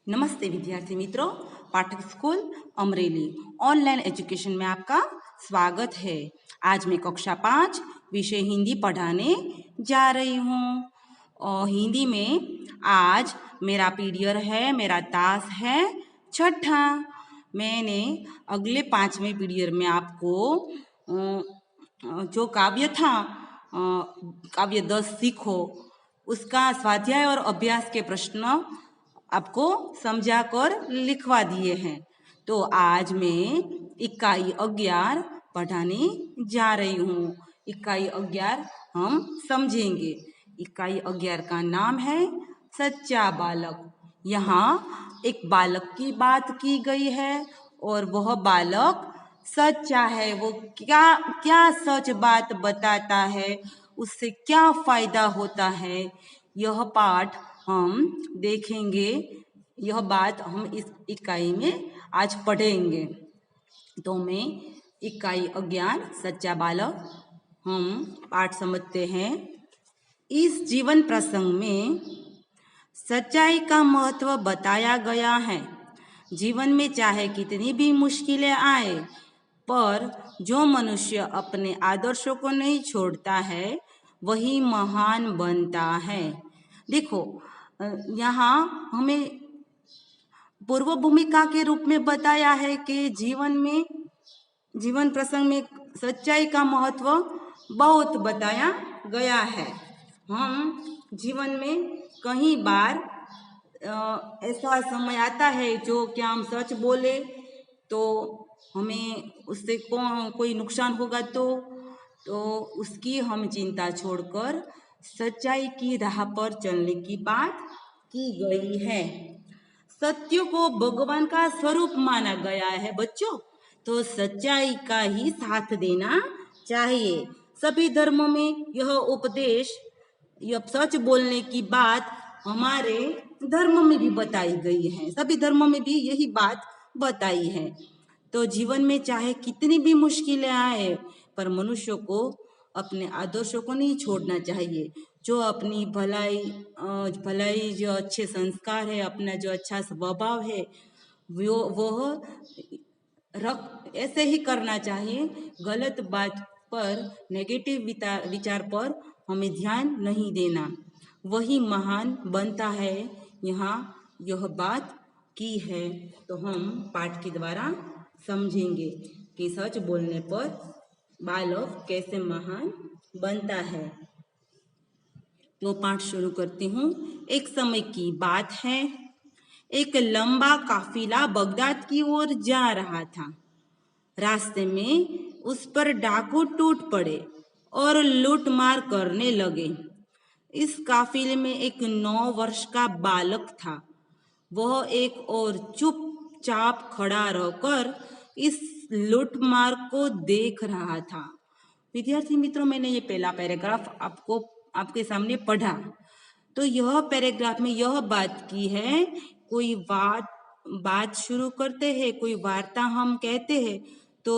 नमस्ते विद्यार्थी मित्रों, पाठक स्कूल अमरेली ऑनलाइन एजुकेशन में आपका स्वागत है। आज मैं कक्षा 5 विषय हिंदी पढ़ाने जा रही हूँ। और हिंदी में आज मेरा पीरियड है, मेरा तास है छठा। मैंने अगले 5वें पीरियड में आपको जो काव्य था काव्य 10 सीखो उसका स्वाध्याय और अभ्यास के प्रश्न आपको समझा कर लिखवा दिए हैं। तो आज मैं इकाई 11 पढ़ाने जा रही हूँ। इकाई 11 हम समझेंगे। इकाई 11 का नाम है सच्चा बालक। यहाँ एक बालक की बात की गई है और वह बालक सच्चा है। वो क्या क्या सच बात बताता है, उससे क्या फायदा होता है, यह पाठ हम देखेंगे। यह बात हम इस इकाई में आज पढ़ेंगे। तो मैं इकाई 11 सच्चा बालक हम पाठ समझते हैं। इस जीवन प्रसंग में सच्चाई का महत्व बताया गया है। जीवन में चाहे कितनी भी मुश्किलें आए, पर जो मनुष्य अपने आदर्शों को नहीं छोड़ता है वही महान बनता है। देखो, यहाँ हमें पूर्व भूमिका के रूप में बताया है कि जीवन प्रसंग में सच्चाई का महत्व बहुत बताया गया है। हम जीवन में कई बार ऐसा समय आता है जो क्या हम सच बोले तो हमें उससे कोई नुकसान होगा तो उसकी हम चिंता छोड़कर सच्चाई की राह पर चलने की बात की गई है। सत्य को भगवान का स्वरूप माना गया है बच्चों, तो सच्चाई का ही साथ देना चाहिए। सभी धर्मों में यह उपदेश, यह सच बोलने की बात हमारे धर्म में भी बताई गई है। सभी धर्मों में भी यही बात बताई है। तो जीवन में चाहे कितनी भी मुश्किलें आए, पर मनुष्य को अपने आदर्शों को नहीं छोड़ना चाहिए। जो अपनी भलाई जो अच्छे संस्कार है, अपना जो अच्छा स्वभाव है, वह ऐसे ही करना चाहिए। गलत बात पर, नेगेटिव विचार पर हमें ध्यान नहीं देना, वही महान बनता है। यहाँ यह बात की है। तो हम पाठ के द्वारा समझेंगे कि सच बोलने पर बालक कैसे महान बनता है। तो पाठ शुरू करती हूँ। एक समय की बात है, एक लंबा काफिला बगदाद की ओर जा रहा था। रास्ते में उस पर डाकू टूट पड़े और लूटमार करने लगे। इस काफिले में एक 9 वर्ष का बालक था। वह एक और चुपचाप खड़ा रहकर इस लूटमार को देख रहा था। विद्यार्थी मित्रों, मैंने ये पहला पैराग्राफ आपके सामने पढ़ा। तो यह पैराग्राफ में यह बात की है, कोई बात शुरू करते हैं, कोई वार्ता हम कहते हैं, तो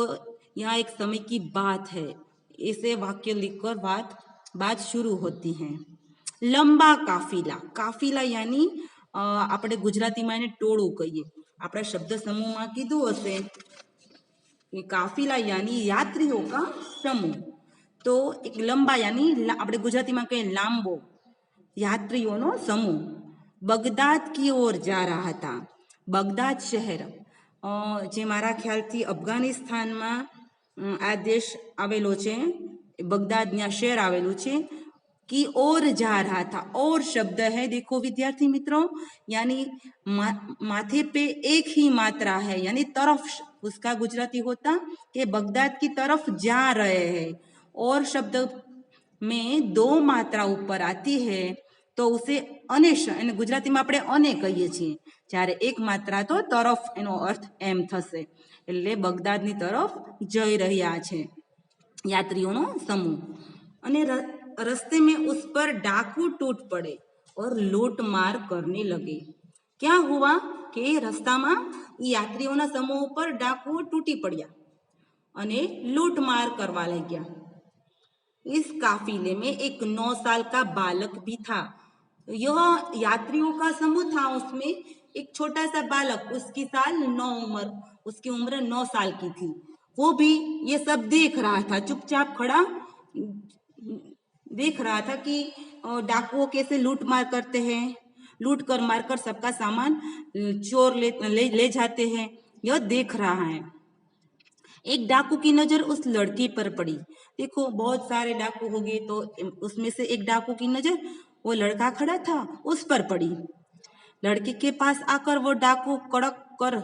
यहाँ एक समय की बात है, ऐसे वाक्य लिखकर बात शुरू होती है। लंबा काफिला, काफिला यानी આપણે ગુજરાતીમાં એને ટોળું કહીએ। આપણે શબ્દ સમૂહમાં કીધું હશે कि काफिला यानी यात्रियों का समूह। तो एक लंबा यानी આપણે ગુજરાતીમાં કહીએ લાંબો, यात्रियों समूह बगदाद की ओर जा रहा था। बगदाद शहर જે મારા ખ્યાલથી અફઘાનિસ્તાનમાં આ દેશ આવેલો છે, બગદાદના શહેર આવેલું છે, की ओर जा रहा था। और शब्द है, देखो विद्यार्थी मित्रों, यानी माथे पे एक ही मात्रा है, यानी तरफ, उसका गुजराती होता कि बगदाद की तरफ जा रहे हैं। और शब्द में 2 मात्रा ऊपर आती है तो उसे अनेश, गुजराती में આપણે અને કહીએ છીએ, જ્યારે એક માત્રા તો તરફ, એનો અર્થ એમ થશે। એટલે બગદાદની તરફ જઈ રહ્યા છે यात्रियों समूह। અને रस्ते में उस पर डाकू टूट पड़े और लूट मार करने लगे। क्या हुआ कि रस्ता में यात्रियों समूह पर डाकू टूटी पड़िया અને लूट मार करवा लग्या। इस काफिले में एक 9 साल का बालक भी था। यह यात्रियों का समूह था, उसमें एक छोटा सा बालक, उसकी उम्र 9 साल की थी। वो भी ये सब देख रहा था, चुपचाप खड़ा देख रहा था कि डाकुओं कैसे लूट मार करते हैं, लूट कर मार कर सबका सामान चोर ले जाते हैं, यह देख रहा है। एक डाकू की नजर उस लड़की पर पड़ी। देखो बहुत सारे डाकू हो गए, तो उसमें से एक डाकू की नजर वो लड़का खड़ा था उस पर पड़ी। लड़के के पास आकर वो डाकू कड़क कर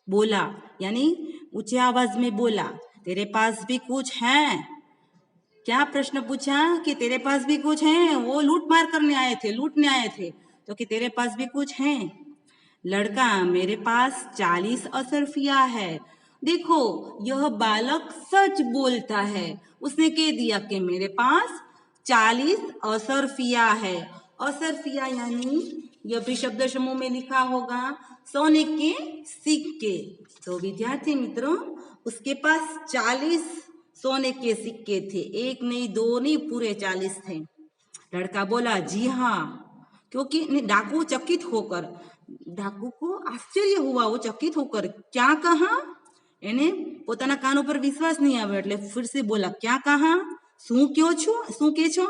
बोला, यानी ऊंचे आवाज में बोला, तेरे पास भी कुछ है क्या? प्रश्न पूछा कि तेरे पास भी कुछ है? वो लूट मार करने आए थे, लूटने आए थे, तो कि तेरे पास भी कुछ है? लड़का, मेरे पास 40 असरफिया है। देखो यह बालक सच बोलता है, उसने कह दिया कि मेरे पास 40 असरफिया है। असरफिया यानी यह भी शब्द समूह में लिखा होगा, सोने के सिक्के। तो विद्यार्थी मित्रों, उसके पास 40 सोने के सिक्के थे, एक नहीं दो नहीं, पूरे 40 थे। लड़का बोला, जी हाँ। क्योंकि डाकू चकित होकर, डाकू को आश्चर्य हुआ, वो चकित होकर क्या कहा, એને પોતાના કાન ઉપર વિશ્વાસ નહીં આવ્યો એટલે फिर से बोला, क्या कहा? શું કે છો?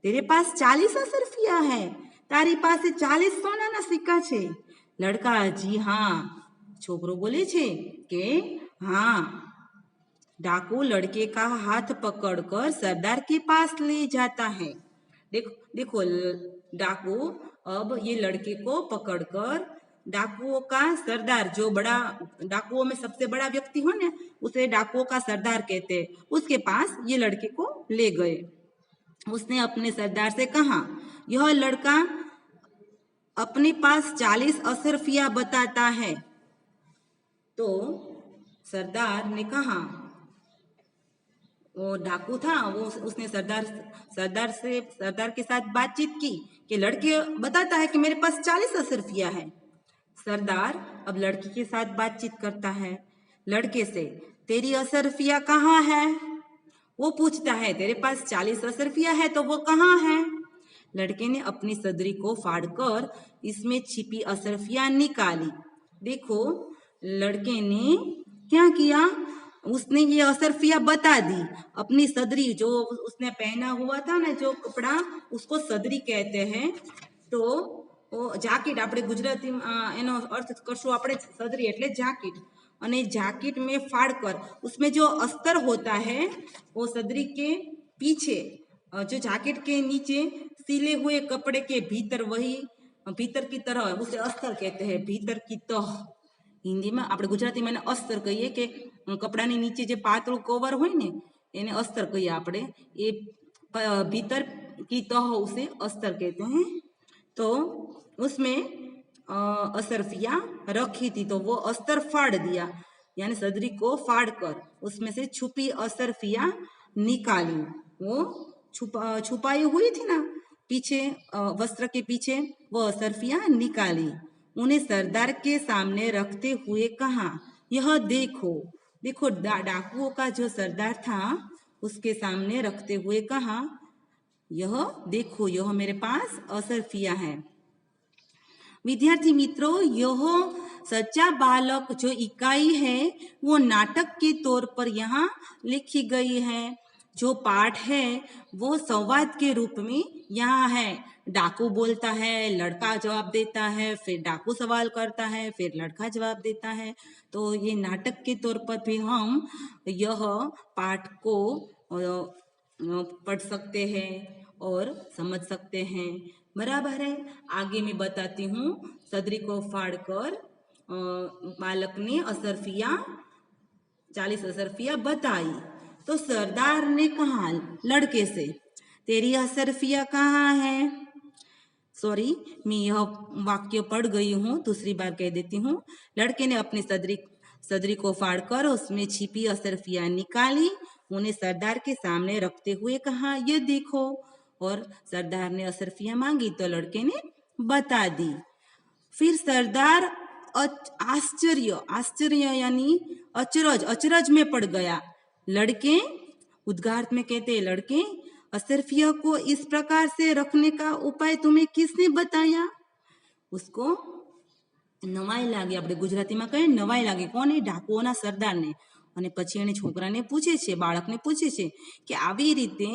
तेरे पास 40 असरफिया है, तारी પાસે 40 સોનાના સિક્કા છે। लड़का, जी हाँ। छोकरो बोले छे के हाँ। डाकू लड़के का हाथ पकड़कर सरदार के पास ले जाता है। देखो डाकू अब ये लड़के को पकड़कर डाकुओं का सरदार, जो बड़ा डाकुओं में सबसे बड़ा व्यक्ति हो ना, उसे डाकुओं का सरदार कहते हैं, उसके पास ये लड़के को ले गए। उसने अपने सरदार से कहा, यह लड़का अपने पास 40 असरफिया बताता है। तो सरदार ने कहा, वो डाकू था, वो उसने सरदार के साथ बातचीत की कि लड़के बताता है कि मेरे पास 40 असरफिया है। सरदार अब लड़की के साथ बातचीत करता है, लड़के से, तेरी असरफिया कहाँ है? वो पूछता है, तेरे पास 40 असरफिया है तो वो कहाँ है? लड़के ने अपनी सदरी को फाड़कर इसमें छिपी असरफिया निकाली। देखो लड़के ने क्या किया, उसने ये असरफिया बता दी। अपनी सदरी, जो उसने पहना हुआ था ना जो कपड़ा, उसको सदरी कहते हैं। तो जाकेट, આપણે ગુજરાતીમાં એનો અર્થ કરશું આપણે સદરી એટલે જાકેટ, અને जाकेट में फाड़कर उसमें जो अस्तर होता है वो सदरी के पीछे, जो जाकेट के नीचे सिले हुए कपड़े के भीतर, वही भीतर की तरह, उसे अस्तर कहते हैं, भीतर की तह। હિન્દીમાં આપણે ગુજરાતીમાં એને अस्तर કહીએ કે કપડાની નીચે જે પાતળું કવર હોય ને એને अस्तर કહીએ આપણે, એ भीतर की तह उसे अस्तर कहते हैं। तो उसमें असरफिया रखी थी, तो वो अस्तर फाड़ दिया, यानी सदरी को फाड़ कर उसमें से छुपी असरफिया निकाली। वो छुपाई हुई थी ना पीछे, वस्त्र के पीछे, वो असरफिया निकाली। उन्हें सरदार के सामने रखते हुए कहा, यह देखो। देखो डाकुओं का जो सरदार था उसके सामने रखते हुए कहा, यह देखो, यह मेरे पास असरफिया है। विद्यार्थी मित्रों, यह सच्चा बालक जो इकाई है वो नाटक के तौर पर यहाँ लिखी गई है। जो पाठ है वो संवाद के रूप में यहाँ है। डाकू बोलता है, लड़का जवाब देता है, फिर डाकू सवाल करता है, फिर लड़का जवाब देता है। तो ये नाटक के तौर पर भी हम यह पाठ को पढ़ सकते हैं और समझ सकते हैं। बराबर है। आगे मैं बताती हूँ। सदरी को फाड़कर बालक ने असरफिया 40 असरफिया बताई। तो सरदार ने कहा लड़के से, तेरी असरफिया कहाँ है? सॉरी, मैं यह वाक्य पढ़ गई हूँ, दूसरी बार कह देती हूँ। लड़के ने अपनी सदरी को फाड़कर उसमें छिपी असरफिया निकाली, उन्हें सरदार के सामने रखते हुए कहा, ये देखो। और सरदार ने असरफिया मांगी तो लड़के ने बता दी। फिर सरदार आश्चर्य यानी अचरज में पड़ गया। लड़के, उद्गार में कहते हैं, लड़के, असरफिया को इस प्रकार से रखने का उपाय तुम्हें किसने बताया? उसको નવાઈ લાગે, આપણે ગુજરાતીમાં કહીએ નવાઈ લાગે કોને? ડાકુઓના સરદારને. અને પછી એને છોકરાને પૂછે છે, બાળકને પૂછે છે કે આવી રીતે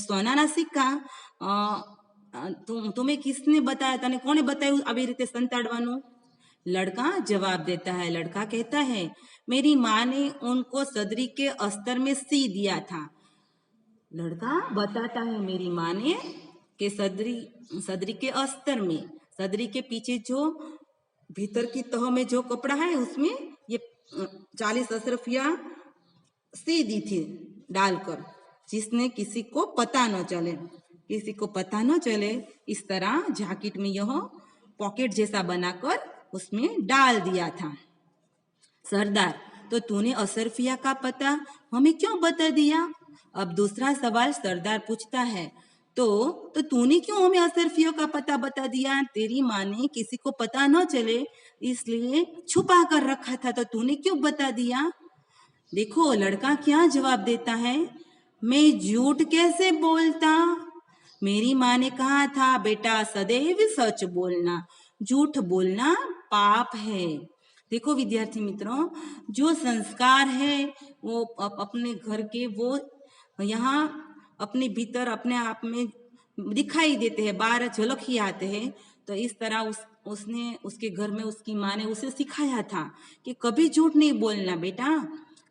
સોનાના સિક્કા तुम्हें किसने बताया, तने कोने बताया अभी रीते संताड़वानु? लड़का जवाब देता है, लड़का कहता है मेरी माँ ने उनको सदरी के अस्तर में सी दिया था। लड़का बताता है मेरी माँ ने कि सदरी के अस्तर में, सदरी के पीछे जो भीतर की तह में जो कपड़ा है उसमें ये 40 अशरफिया सी दी थी डालकर, जिसने किसी को पता न चले, किसी को पता न चले इस तरह जैकेट में यह पॉकेट जैसा बनाकर उसमें डाल दिया था। सरदार, तो तूने अशरफिया का पता हमें क्यों बता दिया? अब दूसरा सवाल सरदार पूछता है, तो तूने क्यों हमें अशरफियों का पता बता दिया? तेरी माँ ने किसी को पता न चले इसलिए छुपा कर रखा था, तो तूने क्यों बता दिया? देखो लड़का क्या जवाब देता है, मैं झूठ कैसे बोलता? मेरी माँ ने कहा था बेटा सदैव सच बोलना, झूठ बोलना पाप है। देखो विद्यार्थी मित्रों, जो संस्कार है वो अपने घर के वो यहाँ अपने भीतर अपने आप में दिखाई देते हैं, बाहर झलक ही आते हैं। तो इस तरह उसने उसके घर में उसकी माँ ने उसे सिखाया था कि कभी झूठ नहीं बोलना बेटा,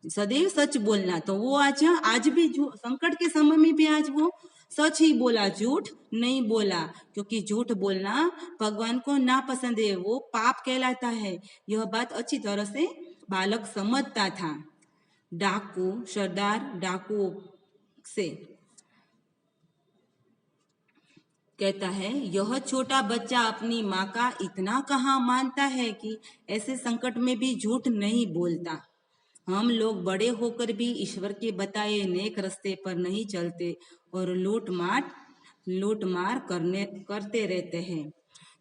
सदैव सच बोलना। तो वो आज भी संकट के समय में भी आज वो सच ही बोला, झूठ नहीं बोला, क्योंकि झूठ बोलना भगवान को नापसंद है, वो पाप कहलाता है। यह बात अच्छी तरह से बालक समझता था। डाकू सरदार डाकू से कहता है, यह छोटा बच्चा अपनी माँ का इतना कहाँ मानता है कि ऐसे संकट में भी झूठ नहीं बोलता। हम लोग बड़े होकर भी ईश्वर के बताए नेक रास्ते पर नहीं चलते और लूट मार करते रहते हैं।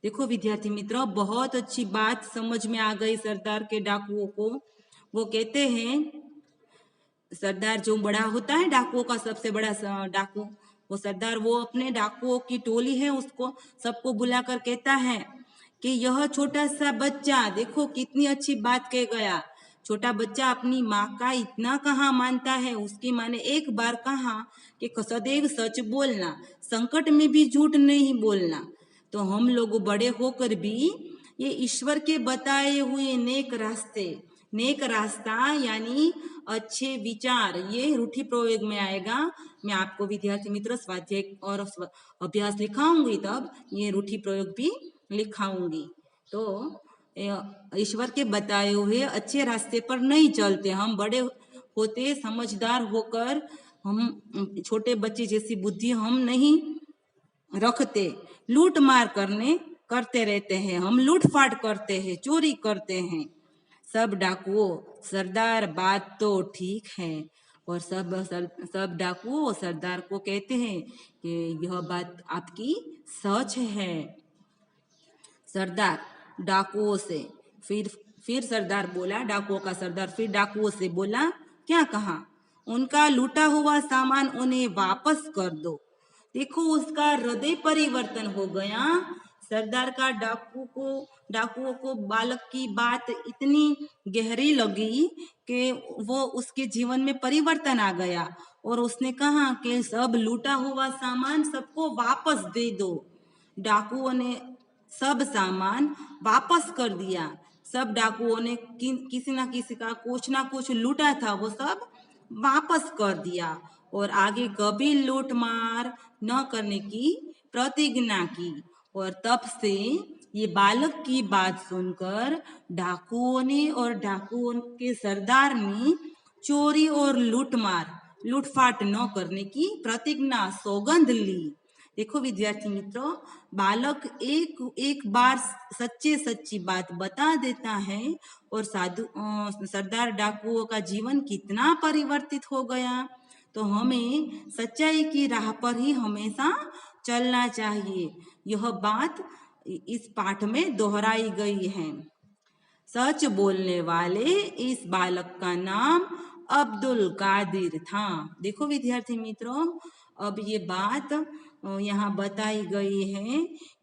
देखो विद्यार्थी मित्रों, बहुत अच्छी बात समझ में आ गई सरदार के डाकुओं को। वो कहते हैं, सरदार जो बड़ा होता है डाकुओं का सबसे बड़ा डाकू, वो सरदार वो अपने डाकुओं की टोली है उसको सबको बुलाकर कहता है कि यह छोटा सा बच्चा देखो कितनी अच्छी बात कह गया, छोटा बच्चा अपनी माँ का इतना कहाँ मानता है। उसकी माँ ने एक बार कहा कि सदैव सच बोलना, संकट में भी झूठ नहीं बोलना। तो हम लोग बड़े होकर भी ये ईश्वर के बताए हुए नेक रास्ता यानी अच्छे विचार, ये रूढ़ि प्रयोग में आएगा। मैं आपको विद्यार्थी मित्रों स्वाध्याय और अभ्यास लिखाऊंगी, तब ये रूढ़ि प्रयोग भी लिखाऊंगी। तो ईश्वर के बताए हुए अच्छे रास्ते पर नहीं चलते, हम बड़े होते समझदार होकर हम छोटे बच्चे जैसी बुद्धि हम नहीं रखते, लूट मार करते रहते हैं, हम लूटफाट करते हैं, चोरी करते हैं। सब डाकुओं, सरदार बात तो ठीक है, और सब डाकुओं सरदार को कहते हैं कि यह बात आपकी सच है। सरदार डाकुओं से फिर सरदार बोला, डाकुओं का सरदार फिर डाकुओं से बोला, क्या कहा? उनका लूटा हुआ सामान उन्हें वापस कर दो। देखो उसका हृदय परिवर्तन हो गया। सरदार का डाकुओं को बालक की बात इतनी गहरी लगी कि वो उसके जीवन में परिवर्तन आ गया और उसने कहा कि सब लूटा हुआ सामान सबको वापस दे दो। डाकुओं ने सब सामान वापस कर दिया। सब डाकुओं ने किसी ना किसी का कुछ ना कुछ लूटा था वो सब वापस कर दिया और आगे कभी लूट मार न करने की प्रतिज्ञा की। और तब से ये बालक की बात सुनकर डाकुओं ने और डाकुओं के सरदार ने चोरी और लूटफाट न करने की प्रतिज्ञा सौगंध ली। देखो विद्यार्थी मित्रों, बालक एक बार सच्ची बात बता देता है और सरदार डाकुओं का जीवन कितना परिवर्तित हो गया। तो हमें सच्चाई की राह पर ही हमेशा चलना चाहिए। यह बात इस पाठ में दोहराई गई है। सच बोलने वाले इस बालक का नाम अब्दुल कादिर था। देखो विद्यार्थी मित्रों, अब ये बात यहाँ बताई गई है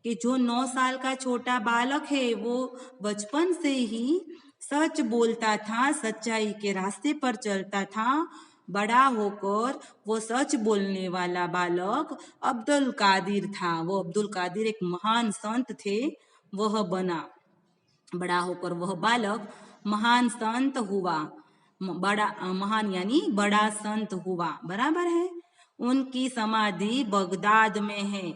कि जो 9 साल का छोटा बालक है वो बचपन से ही सच बोलता था, सच्चाई के रास्ते पर चलता था। बड़ा होकर वो सच बोलने वाला बालक अब्दुल कादिर था। वो अब्दुल कादिर एक महान संत थे, वह बना। बड़ा होकर वह बालक महान संत हुआ। बड़ा महान यानी बड़ा संत हुआ, बराबर है। उनकी समाधि बगदाद में है,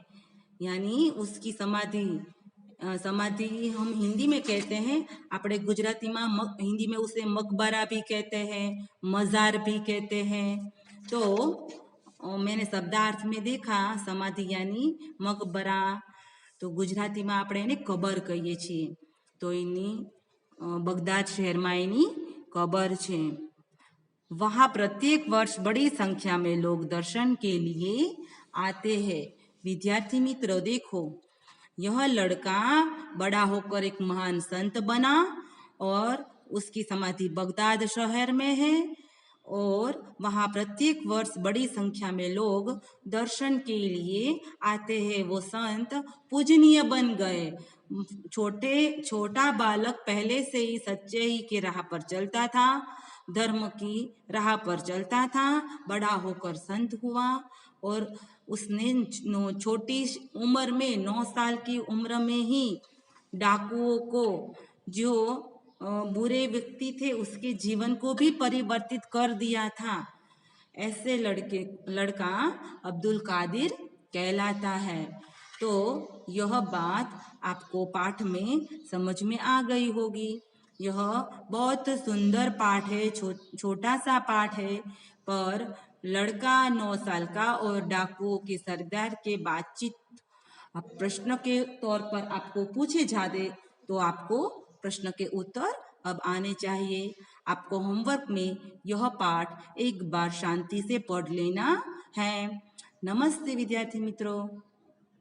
यानी उसकी समाधि समाधि हम हिंदी में कहते हैं, આપણે ગુજરાતીમાં हिंदी में उसे मकबरा भी कहते हैं, मजार भी कहते हैं। तो मैंने शब्दार्थ में देखा समाधि यानी मकबरा, तो ગુજરાતીમાં આપણે એને કબર કહીએ છીએ। તો એની બગદાદ શહેરમાં એની કબર છે। वहाँ प्रत्येक वर्ष बड़ी संख्या में लोग दर्शन के लिए आते हैं। विद्यार्थी मित्र देखो, यह लड़का बड़ा होकर एक महान संत बना और उसकी समाधि बगदाद शहर में है और वहाँ प्रत्येक वर्ष बड़ी संख्या में लोग दर्शन के लिए आते हैं। वो संत पूजनीय बन गए। छोटा बालक पहले से ही सच्चाई की राह पर चलता था, धर्म की राह पर चलता था। बड़ा होकर संत हुआ और उसने छोटी उम्र में 9 साल की उम्र में ही डाकुओं को, जो बुरे व्यक्ति थे, उसके जीवन को भी परिवर्तित कर दिया था। ऐसे लड़का अब्दुल कादिर कहलाता है। तो यह बात आपको पाठ में समझ में आ गई होगी। यह बहुत सुंदर पाठ है, छोटा सा पाठ है, पर लड़का 9 साल का और डाकुओं के सरदार के बातचीत प्रश्न के तौर पर आपको पूछे जाते तो आपको प्रश्न के उत्तर अब आने चाहिए। आपको होमवर्क में यह पाठ एक बार शांति से पढ़ लेना है। नमस्ते विद्यार्थी मित्रों।